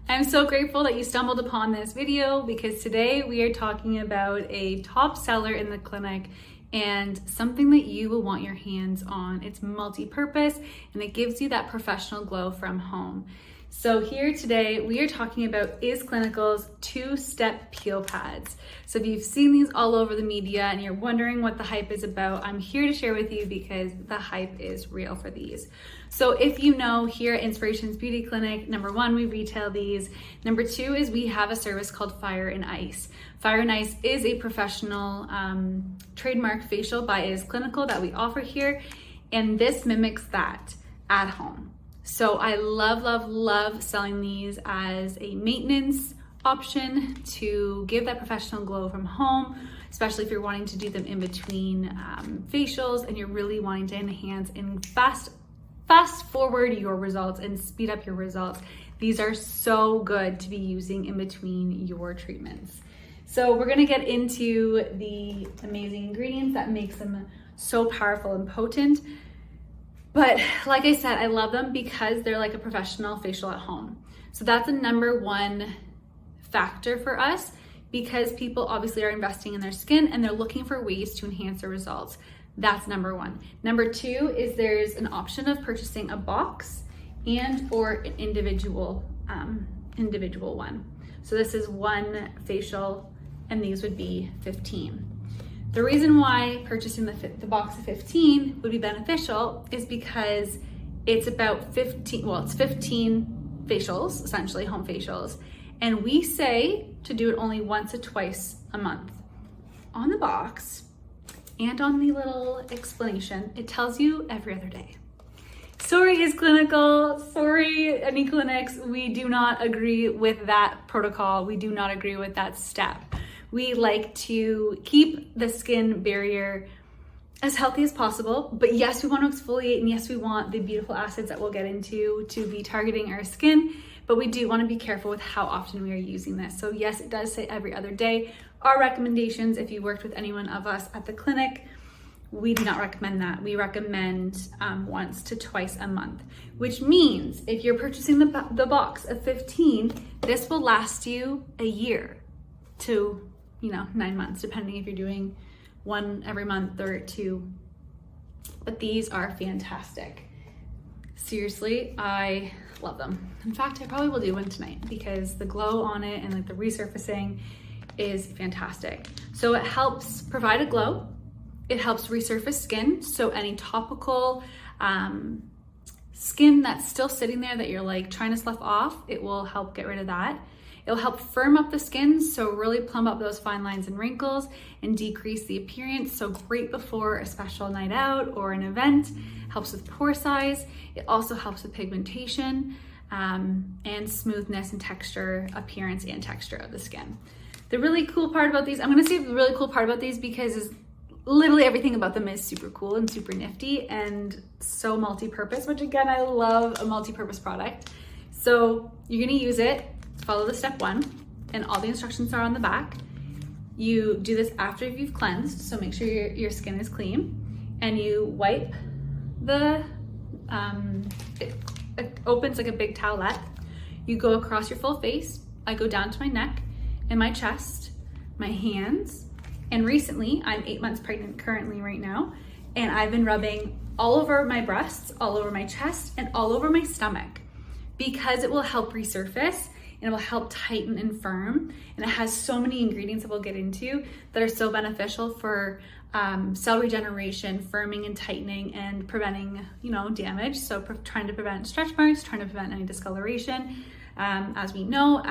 I'm so grateful that you stumbled upon this video because today we are talking about a top seller in the clinic and something that you will want your hands on. It's multi-purpose and it gives you that professional glow from home. So here today we are talking about Is Clinical's two-step peel pads. So if you've seen these all over the media and you're wondering what the hype is about, I'm here to share with you because the hype is real for these. So if you know, here at Inspirations Beauty Clinic, number one, we retail these. Number two is we have a service called Fire and Ice. Fire and Ice is a professional trademark facial by Is Clinical that we offer here, and this mimics that at home. So I love selling these as a maintenance option to give that professional glow from home, especially if you're wanting to do them in between facials and you're really wanting to enhance and fast forward your results and speed up your results. These are so good to be using in between your treatments. So we're gonna get into the amazing ingredients that makes them so powerful and potent. But like I said, I love them because they're like a professional facial at home. So that's the number one factor for us because people obviously are investing in their skin and they're looking for ways to enhance their results. That's number one. Number two is there's an option of purchasing a box and or an individual one. So this is one facial and these would be 15. The reason why purchasing the box of 15 would be beneficial is because it's about 15 facials, essentially home facials. And we say to do it only once or twice a month. On the box and on the little explanation, it tells you every other day. Sorry, Is Clinical, sorry, any clinics, we do not agree with that protocol. We do not agree with that step. We like to keep the skin barrier as healthy as possible, but yes, we want to exfoliate and yes, we want the beautiful acids that we'll get into to be targeting our skin, but we do want to be careful with how often we are using this. So yes, it does say every other day. Our recommendations, if you worked with anyone of us at the clinic, we do not recommend that. We recommend once to twice a month, which means if you're purchasing the box of 15, this will last you a year to 9 months, depending if you're doing one every month or two. But these are fantastic. Seriously, I love them. In fact, I probably will do one tonight because the glow on it and like the resurfacing is fantastic. So it helps provide a glow. It helps resurface skin. So any topical skin that's still sitting there that you're like trying to slough off, it will help get rid of that. It'll help firm up the skin, so really plumb up those fine lines and wrinkles and decrease the appearance. So great before a special night out or an event. Helps with pore size. It also helps with pigmentation and smoothness and texture, appearance and texture of the skin. The really cool part about these, I'm gonna say the really cool part about these because literally everything about them is super cool and super nifty and so multi-purpose, which again, I love a multi-purpose product. So you're gonna use it, follow the step one, and all the instructions are on the back. You do this after you've cleansed, so make sure your skin is clean, and you wipe it opens like a big towelette. You go across your full face. I go down to my neck and my chest, my hands, and recently, I'm 8 months pregnant currently right now, and I've been rubbing all over my breasts, all over my chest, and all over my stomach because it will help resurface and it will help tighten and firm. And it has so many ingredients that we'll get into that are so beneficial for cell regeneration, firming and tightening, and preventing, damage. So trying to prevent stretch marks, trying to prevent any discoloration. As we know,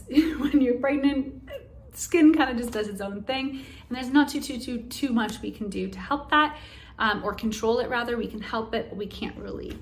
when you're pregnant, skin kind of just does its own thing. And there's not too much we can do to help that, or control it rather. We can help it, but we can't really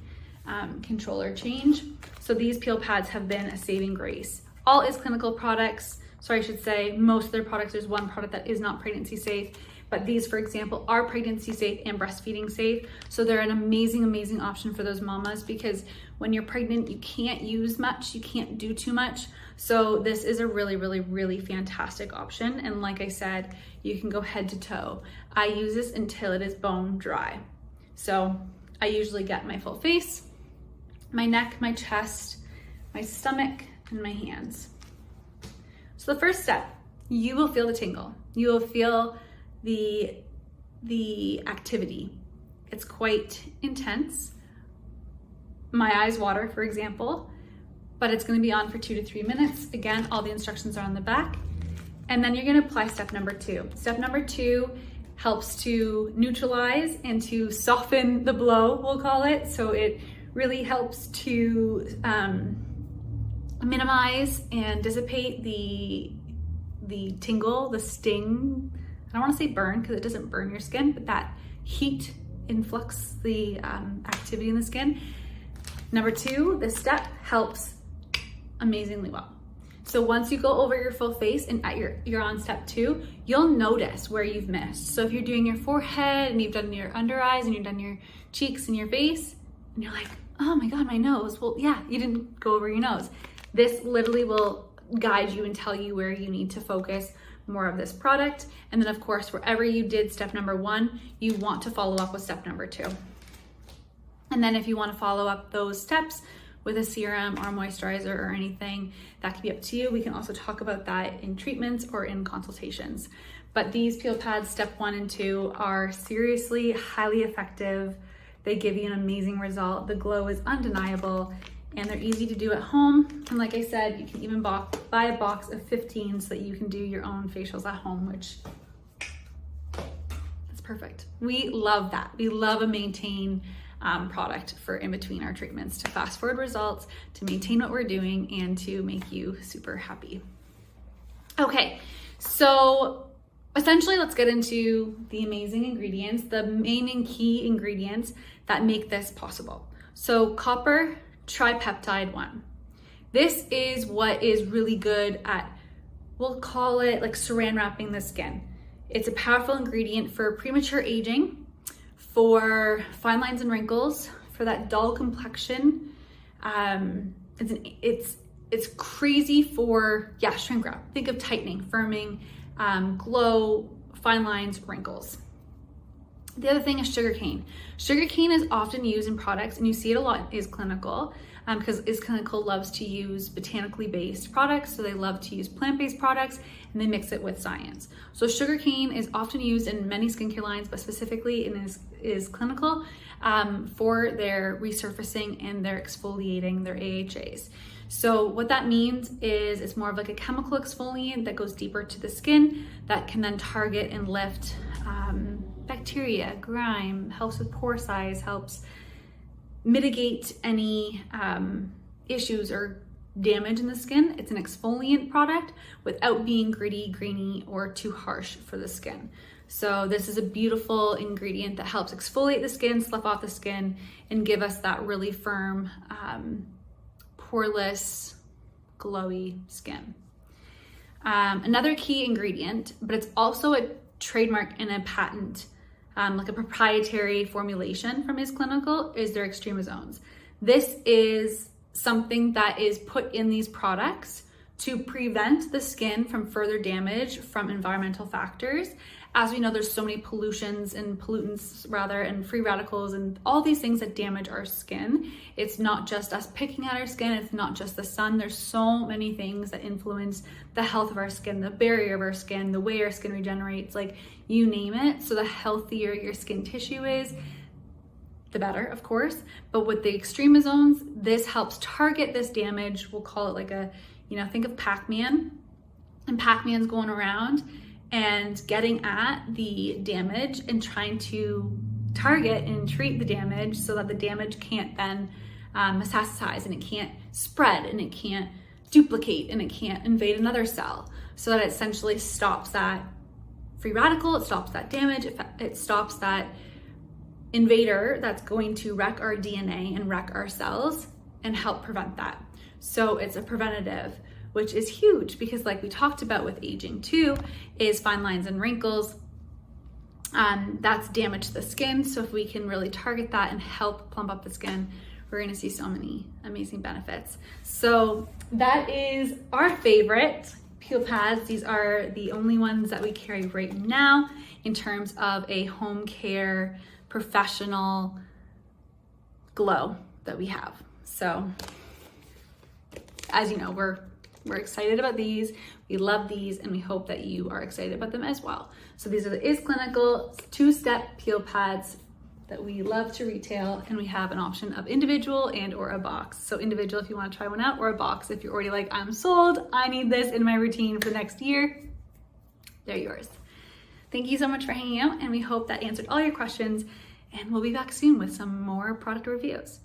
control or change. So these peel pads have been a saving grace. All Is Clinical products, I should say, most of their products, there's one product that is not pregnancy safe, but these, for example, are pregnancy safe and breastfeeding safe. So they're an amazing option for those mamas because when you're pregnant, you can't use much, you can't do too much. So this is a really fantastic option. And like I said, you can go head to toe. I use this until it is bone dry. So I usually get my full face, my neck, my chest, my stomach, in my hands. So the first step, you will feel the tingle. You will feel the activity. It's quite intense. My eyes water, for example, but it's going to be on for 2 to 3 minutes. Again, all the instructions are on the back. And then you're going to apply step number 2. Step number 2 helps to neutralize and to soften the blow, we'll call it. So it really helps to minimize and dissipate the tingle, the sting. I don't want to say burn because it doesn't burn your skin, but that heat influx the activity in the skin. Number 2, this step helps amazingly well. So once you go over your full face and you're on step 2, you'll notice where you've missed. So if you're doing your forehead and you've done your under eyes and you've done your cheeks and your face, and you're like, oh my God, my nose. Well, yeah, you didn't go over your nose. This literally will guide you and tell you where you need to focus more of this product. And then of course, wherever you did step number 1, you want to follow up with step number 2. And then if you want to follow up those steps with a serum or moisturizer or anything, that can be up to you. We can also talk about that in treatments or in consultations. But these peel pads, step 1 and 2, are seriously highly effective. They give you an amazing result. The glow is undeniable and they're easy to do at home. And like I said, you can even buy a box of 15 so that you can do your own facials at home, which is perfect. We love that. We love a maintain product for in between our treatments to fast forward results, to maintain what we're doing, and to make you super happy. Okay, so essentially let's get into the amazing ingredients, the main and key ingredients that make this possible. So copper tripeptide 1. This is what is really good at, we'll call it like saran wrapping the skin. It's a powerful ingredient for premature aging, for fine lines and wrinkles, for that dull complexion. It's crazy for, shrink wrap. Think of tightening, firming, glow, fine lines, wrinkles. The other thing is sugarcane. Sugarcane is often used in products, and you see it a lot is clinical, because Is Clinical loves to use botanically based products, so they love to use plant-based products, and they mix it with science. So sugarcane is often used in many skincare lines, but specifically in Is Clinical for their resurfacing and their exfoliating their AHAs. So what that means is it's more of like a chemical exfoliant that goes deeper to the skin that can then target and lift bacteria, grime, helps with pore size, helps mitigate any issues or damage in the skin. It's an exfoliant product without being gritty, grainy, or too harsh for the skin. So this is a beautiful ingredient that helps exfoliate the skin, slough off the skin, and give us that really firm, poreless, glowy skin. Another key ingredient, but it's also a trademark and a patent, like a proprietary formulation from Is Clinical, is their extremozones. This is something that is put in these products to prevent the skin from further damage from environmental factors. As we know, there's so many pollutants and free radicals and all these things that damage our skin. It's not just us picking at our skin. It's not just the sun. There's so many things that influence the health of our skin, the barrier of our skin, the way our skin regenerates, like you name it. So the healthier your skin tissue is, the better, of course. But with the extremozones, this helps target this damage. We'll call it like a, think of Pac-Man, and Pac-Man's going around and getting at the damage and trying to target and treat the damage so that the damage can't then metastasize, and it can't spread, and it can't duplicate, and it can't invade another cell. So that it essentially stops that free radical, it stops that damage, it stops that invader that's going to wreck our DNA and wreck our cells and help prevent that. So it's a preventative, which is huge because like we talked about with aging too, is fine lines and wrinkles. That's damage to the skin. So if we can really target that and help plump up the skin, we're gonna see so many amazing benefits. So that is our favorite peel pads. These are the only ones that we carry right now in terms of a home care professional glow that we have. So as you know, we're excited about these. We love these, and we hope that you are excited about them as well. So these are the Is Clinical 2-step peel pads that we love to retail, and we have an option of individual and or a box. So individual if you want to try one out, or a box if you're already like, I'm sold, I need this in my routine for next year. They're yours. Thank you so much for hanging out, and we hope that answered all your questions, and we'll be back soon with some more product reviews.